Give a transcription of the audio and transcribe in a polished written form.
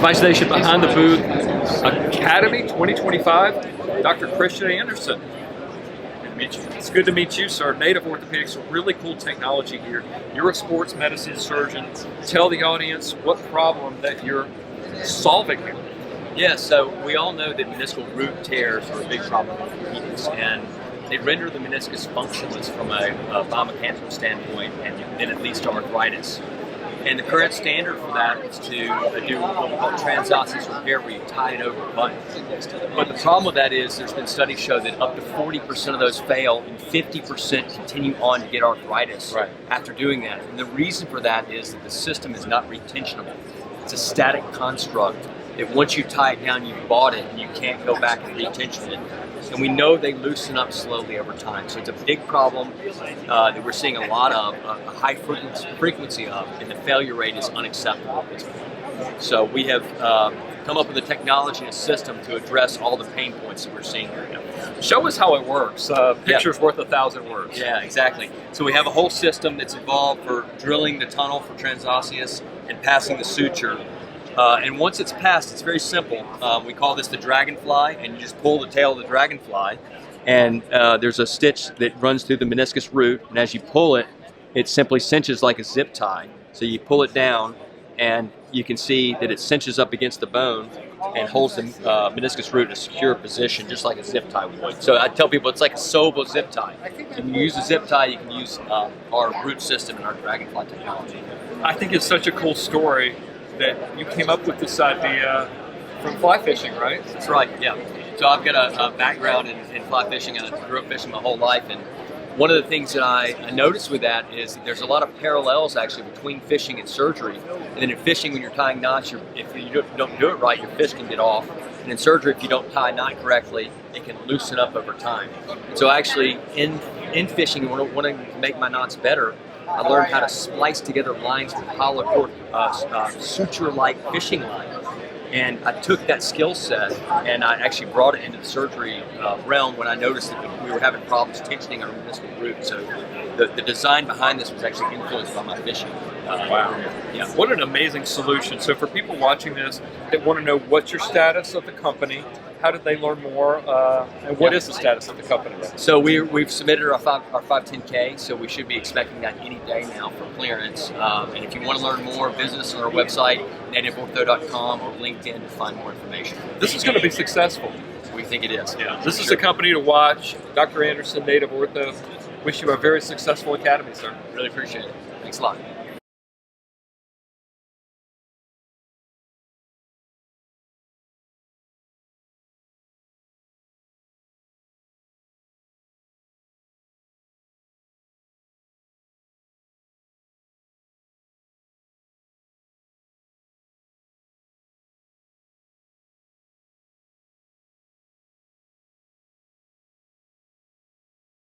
Vice Nation, behind the booth, Academy 2025, Dr. Christian Anderson. Good to meet you. It's good to meet you, sir. Native Orthopedics, a really cool technology here. You're a sports medicine surgeon. Tell the audience what problem that you're solving here. Yeah, so we all know that meniscal root tears are a big problem with orthopedics, and they render the meniscus functionless from a biomechanical standpoint, and then it leads to arthritis. And the current standard for that is to do what we call transosseous repair, where you tie it over a button. But the problem with that is there's been studies show that up to 40% of those fail, and 50% continue on to get arthritis after doing that. And the reason for that is that the system is not retensionable. It's a static construct that once you tie it down, you've bought it, and you can't go back and retension it. And we know they loosen up slowly over time. So it's a big problem that we're seeing a lot of, a high frequency of, and the failure rate is unacceptable at this point. So we have come up with a technology and a system to address all the pain points that we're seeing here now. Show us how it works. Picture's worth 1,000 words. Yeah, exactly. So we have a whole system that's involved for drilling the tunnel for transosseous and passing the suture. And once it's passed, it's very simple. We call this the Dragonfly, and you just pull the tail of the Dragonfly, and there's a stitch that runs through the meniscus root, and as you pull it, it simply cinches like a zip tie. So you pull it down, and you can see that it cinches up against the bone and holds the meniscus root in a secure position, just like a zip tie would. So I tell people it's like a sewable zip tie. If you use a zip tie, you can use our root system and our Dragonfly technology. I think it's such a cool story that you came up with this idea from fly fishing, right? That's right, yeah. So I've got a background in fly fishing, and I grew up fishing my whole life. And one of the things that I noticed with that is that there's a lot of parallels actually between fishing and surgery. And then in fishing, when you're tying knots, if you don't do it right, your fish can get off. And in surgery, if you don't tie a knot correctly, it can loosen up over time. And so actually, in fishing, wanting to make my knots better, I learned how to splice together lines with hollow cord, suture-like fishing line. And I took that skill set and I actually brought it into the surgery realm when I noticed that we were having problems tensioning our meniscal root. So the design behind this was actually influenced by my fishing. Wow. Yeah. What an amazing solution. So for people watching this that want to know what's your status of the company, how did they learn more, and what is the status of the company? So we've submitted our 510K, so we should be expecting that any day now for clearance. And if you want to learn more, visit us on our website, nativeortho.com, or LinkedIn to find more information. This is going to be successful. We think it is. Yeah. This is a company to watch. Dr. Anderson, Native Ortho. Wish you a very successful academy, sir. Really appreciate it. Thanks a lot.